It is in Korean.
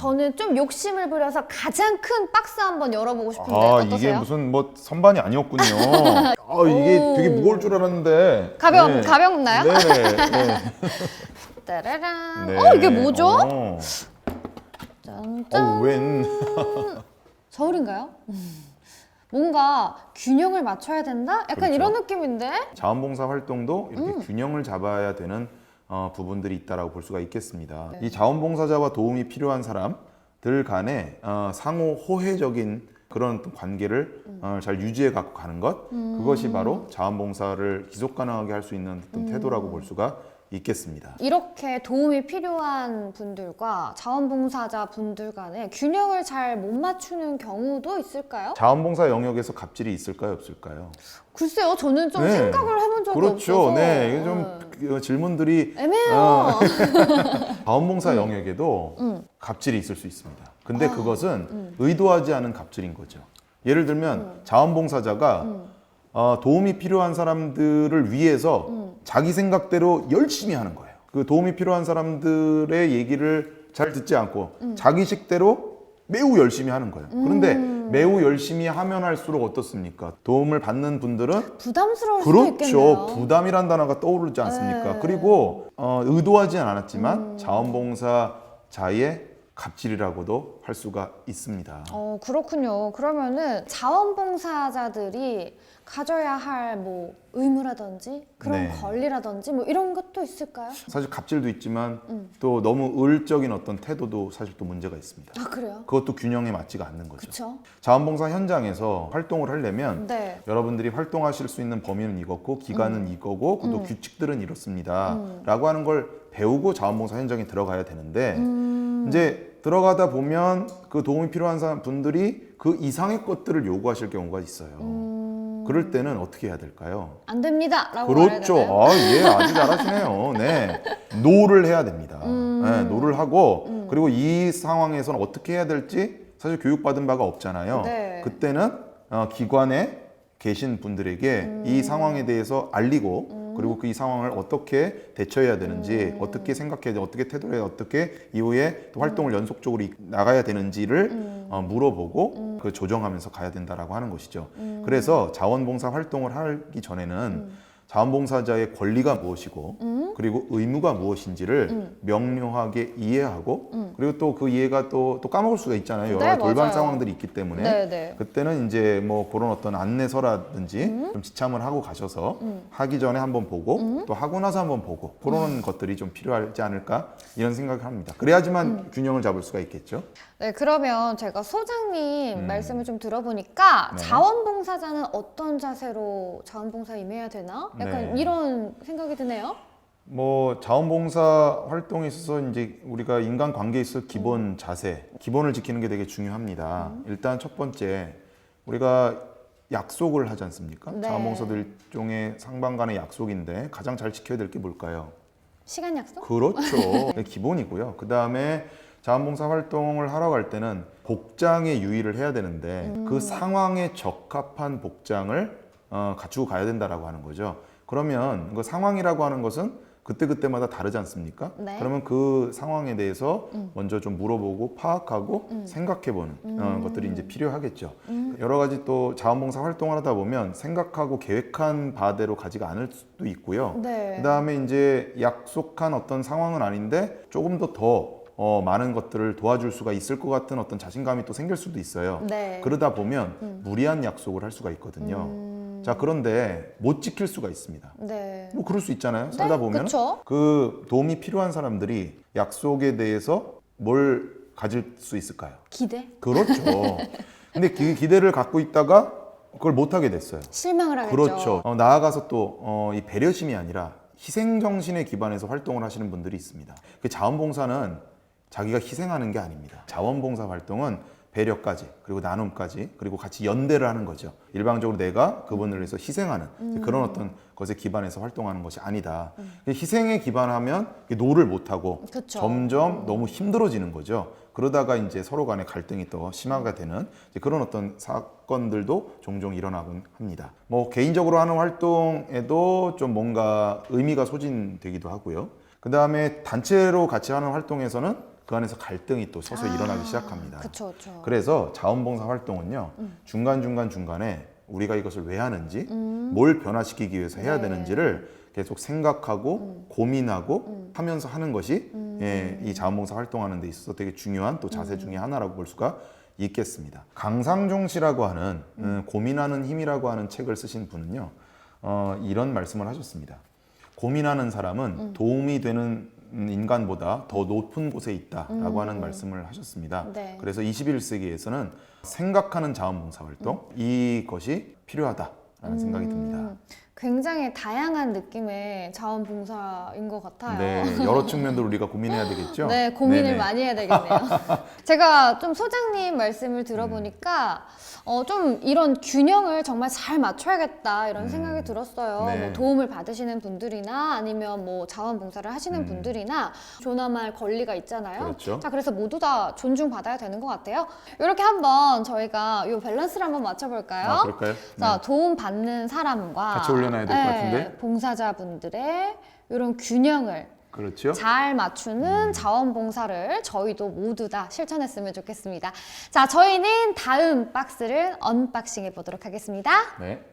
저는 좀 욕심을 부려서 가장 큰 박스 한번 열어보고 싶은데 아, 어떠세요? 이게 무슨 뭐 선반이 아니었군요. 아, 이게 오. 되게 무거울 줄 알았는데. 가볍나요? 네네. 네. 따라란. 네. 이게 뭐죠? 어. 짠짠. 웬. 저울인가요? 뭔가 균형을 맞춰야 된다? 약간 그렇죠. 이런 느낌인데? 자원봉사 활동도 이렇게 균형을 잡아야 되는 부분들이 있다라고 볼 수가 있겠습니다. 네. 이 자원봉사자와 도움이 필요한 사람들 간에 상호 호혜적인 그런 어떤 관계를 잘 유지해 갖고 가는 것, 그것이 바로 자원봉사를 지속 가능하게 할 수 있는 어떤 태도라고 볼 수가 있겠습니다. 이렇게 도움이 필요한 분들과 자원봉사자 분들 간에 균형을 잘 못 맞추는 경우도 있을까요? 자원봉사 영역에서 갑질이 있을까요, 없을까요? 글쎄요, 저는 좀 네. 생각을 해본 적이 그렇죠. 없어서. 네, 이게 좀 질문들이 애매해요. 자원봉사 영역에도 갑질이 있을 수 있습니다. 근데 그것은 의도하지 않은 갑질인 거죠. 예를 들면 자원봉사자가 도움이 필요한 사람들을 위해서 자기 생각대로 열심히 하는 거예요. 그 도움이 필요한 사람들의 얘기를 잘 듣지 않고 자기 식대로 매우 열심히 하는 거예요. 그런데 매우 열심히 하면 할수록 어떻습니까? 도움을 받는 분들은 부담스러울 수도 있겠네요. 그렇죠. 부담이란 단어가 떠오르지 않습니까? 네. 그리고 의도하지는 않았지만 자원봉사자의 갑질이라고도 할 수가 있습니다. 그렇군요. 그러면은 자원봉사자들이 가져야 할 뭐 의무라든지 그런 네. 권리라든지 뭐 이런 것도 있을까요? 사실 갑질도 있지만 또 너무 의울적인 어떤 태도도 사실 또 문제가 있습니다. 아, 그래요? 그것도 균형에 맞지가 않는 거죠. 그쵸? 자원봉사 현장에서 활동을 하려면 네. 여러분들이 활동하실 수 있는 범위는 이거고 기간은 이거고 또 규칙들은 이렇습니다 라고 하는 걸 배우고 자원봉사 현장에 들어가야 되는데 이제 들어가다 보면 그 도움이 필요한 분들이 그 이상의 것들을 요구하실 경우가 있어요. 그럴 때는 어떻게 해야 될까요? 안 됩니다! 라고 말해야 그렇죠. 되나요? 예, 아주 잘하시네요. 네. 노를 해야 됩니다. 네, 노를 하고, 그리고 이 상황에서는 어떻게 해야 될지 사실 교육받은 바가 없잖아요. 네. 그때는 기관에 계신 분들에게 이 상황에 대해서 알리고, 그리고 그 이 상황을 어떻게 대처해야 되는지, 어떻게 생각해야 돼, 어떻게 태도를 해야, 어떻게 이후에 또 활동을 연속적으로 나가야 되는지를 물어보고 그 조정하면서 가야 된다라고 하는 것이죠. 그래서 자원봉사 활동을 하기 전에는 자원봉사자의 권리가 무엇이고 그리고 의무가 무엇인지를 명료하게 이해하고 그리고 또 그 이해가 또 까먹을 수가 있잖아요. 여러 네, 가지 돌발 맞아요. 상황들이 있기 때문에 네, 네. 그때는 이제 뭐 그런 어떤 안내서라든지 좀 지참을 하고 가셔서 하기 전에 한번 보고 또 하고 나서 한번 보고 그런 것들이 좀 필요하지 않을까 이런 생각을 합니다. 그래야지만 균형을 잡을 수가 있겠죠. 네, 그러면 제가 소장님 말씀을 좀 들어보니까 네. 자원봉사자는 어떤 자세로 자원봉사에 임해야 되나? 약간 네. 이런 생각이 드네요. 뭐 자원봉사 활동에 있어서 이제 우리가 인간관계에 있어서 기본 자세, 기본을 지키는 게 되게 중요합니다. 일단 첫 번째 우리가 약속을 하지 않습니까? 네. 자원봉사도 일종의 상방 간의 약속인데 가장 잘 지켜야 될 게 뭘까요? 시간 약속? 그렇죠. 네, 기본이고요. 그 다음에 자원봉사 활동을 하러 갈 때는 복장에 유의를 해야 되는데 그 상황에 적합한 복장을 갖추고 가야 된다라고 하는 거죠. 그러면 그 상황이라고 하는 것은 그때그때마다 다르지 않습니까? 네. 그러면 그 상황에 대해서 먼저 좀 물어보고 파악하고 생각해보는 것들이 이제 필요하겠죠. 여러 가지 또 자원봉사 활동을 하다 보면 생각하고 계획한 바대로 가지가 않을 수도 있고요. 네. 그 다음에 이제 약속한 어떤 상황은 아닌데 조금 더 많은 것들을 도와줄 수가 있을 것 같은 어떤 자신감이 또 생길 수도 있어요. 네. 그러다 보면 무리한 약속을 할 수가 있거든요. 자, 그런데 못 지킬 수가 있습니다. 네. 뭐 그럴 수 있잖아요. 살다 보면 그쵸? 그 도움이 필요한 사람들이 약속에 대해서 뭘 가질 수 있을까요? 기대? 그렇죠. 근데 기대를 갖고 있다가 그걸 못 하게 됐어요. 실망을 하겠죠. 그렇죠. 나아가서 또 이 배려심이 아니라 희생 정신에 기반해서 활동을 하시는 분들이 있습니다. 그 자원봉사는 자기가 희생하는 게 아닙니다. 자원봉사 활동은 배려까지 그리고 나눔까지 그리고 같이 연대를 하는 거죠. 일방적으로 내가 그분을 위해서 희생하는 그런 어떤 것에 기반해서 활동하는 것이 아니다. 희생에 기반하면 노를 못하고 그쵸. 점점 너무 힘들어지는 거죠. 그러다가 이제 서로 간의 갈등이 또 심화가 되는 그런 어떤 사건들도 종종 일어나곤 합니다. 뭐 개인적으로 하는 활동에도 좀 뭔가 의미가 소진되기도 하고요. 그 다음에 단체로 같이 하는 활동에서는 그 안에서 갈등이 또 서서히 일어나기 시작합니다. 그쵸, 그쵸. 그래서 자원봉사 활동은요, 중간중간에 우리가 이것을 왜 하는지, 뭘 변화시키기 위해서 해야 네. 되는지를 계속 생각하고 고민하고 하면서 하는 것이 예, 이 자원봉사 활동하는 데 있어서 되게 중요한 또 자세 중에 하나라고 볼 수가 있겠습니다. 강상종 씨라고 하는 고민하는 힘이라고 하는 책을 쓰신 분은요, 이런 말씀을 하셨습니다. 고민하는 사람은 도움이 되는 인간보다 더 높은 곳에 있다라고 하는 말씀을 하셨습니다. 네. 그래서 21세기에서는 생각하는 자원봉사 활동 이것이 필요하다라는 생각이 듭니다. 굉장히 다양한 느낌의 자원봉사인 것 같아요. 네, 여러 측면도 우리가 고민해야 되겠죠. 네, 고민을 네네. 많이 해야 되겠네요. 제가 좀 소장님 말씀을 들어보니까 좀 이런 균형을 정말 잘 맞춰야겠다 이런 생각이 들었어요. 네. 뭐 도움을 받으시는 분들이나 아니면 뭐 자원봉사를 하시는 분들이나 존엄할 권리가 있잖아요. 그렇죠. 자, 그래서 모두 다 존중받아야 되는 것 같아요. 이렇게 한번 저희가 이 밸런스를 한번 맞춰볼까요? 아, 그럴까요? 자, 네. 도움 받는 사람과 같이 올려놔야 될 것 같은데? 봉사자분들의 이런 균형을 그렇죠. 잘 맞추는 자원봉사를 저희도 모두 다 실천했으면 좋겠습니다. 자, 저희는 다음 박스를 언박싱해 보도록 하겠습니다. 네.